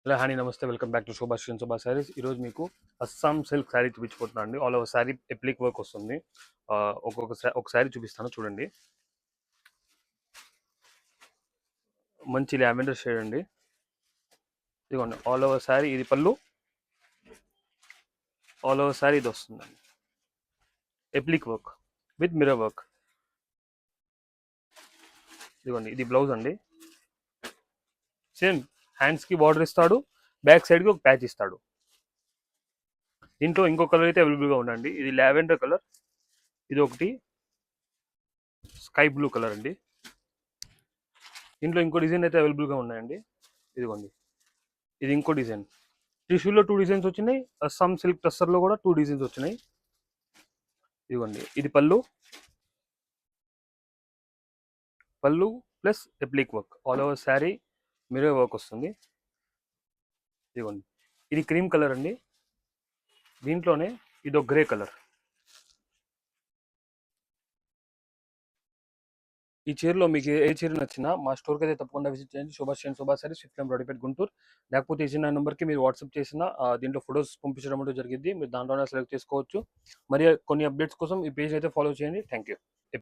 Hello హాని నమస్తే, welcome back to శోభా శ్రీన్ శోభా శారీస్. ఈరోజు మీకు అస్సాం సిల్క్ శారీ చూపించిపోతున్నాను అండి. ఆల్ ఓవర్ శారీ ఎప్లిక్ వర్క్ వస్తుంది. ఒక శారీ చూపిస్తాను చూడండి. మంచి లావెండర్ షేడ్ అండి. ఇదిగోండి ఆల్ ఓవర్ శారీ, ఇది పళ్ళు. ఆల్ ఓవర్ శారీ ఇది వస్తుందండి, ఎప్లిక్ వర్క్ విత్ మిర్రర్ వర్క్. ఇదిగోండి ఇది బ్లౌజ్ అండి. సేమ్ హ్యాండ్స్కి బార్డర్ ఇస్తాడు, బ్యాక్ సైడ్కి ఒక ప్యాచ్ ఇస్తాడు. దీంట్లో ఇంకో కలర్ అయితే అవైలబుల్గా ఉందండి. ఇది లావెండర్ కలర్, ఇది ఒకటి స్కై బ్లూ కలర్ అండి. దీంట్లో ఇంకో డిజైన్ అయితే అవైలబుల్గా ఉన్నాయండి. ఇదిగోండి ఇది ఇంకో డిజైన్. టిష్యూలో 2 డిజైన్స్ వచ్చినాయి, అస్సాం సిల్క్ టస్సర్లో కూడా 2 డిజైన్స్ వచ్చినాయి. ఇదిగోండి ఇది పళ్ళు, పళ్ళు plus applique work, all over sari mirror work వస్తుంది. ఇదిగోండి ఇది క్రీమ్ కలర్ అండి. దీంట్లోనే ఇది ఒక గ్రే కలర్. ఈ చీరలో మీకు ఏ చీర నచ్చినా మా స్టోర్కి అయితే తప్పకుండా విజిట్ చేయండి. శోభా శ్రీన్ శోభా శారీస్, 5th ఫ్లోర్ రోడ్డుపేట, గుంటూరు. లేకపోతే ఈ చిన్న నెంబర్కి మీరు వాట్సాప్ చేసిన దీంట్లో ఫొటోస్ పంపించడం అంటూ జరిగింది. మీరు దాంట్లోనే సెలెక్ట్ చేసుకోవచ్చు. మరి కొన్ని అప్డేట్స్ కోసం ఈ పేజ్ అయితే ఫాలో చేయండి. Thank you.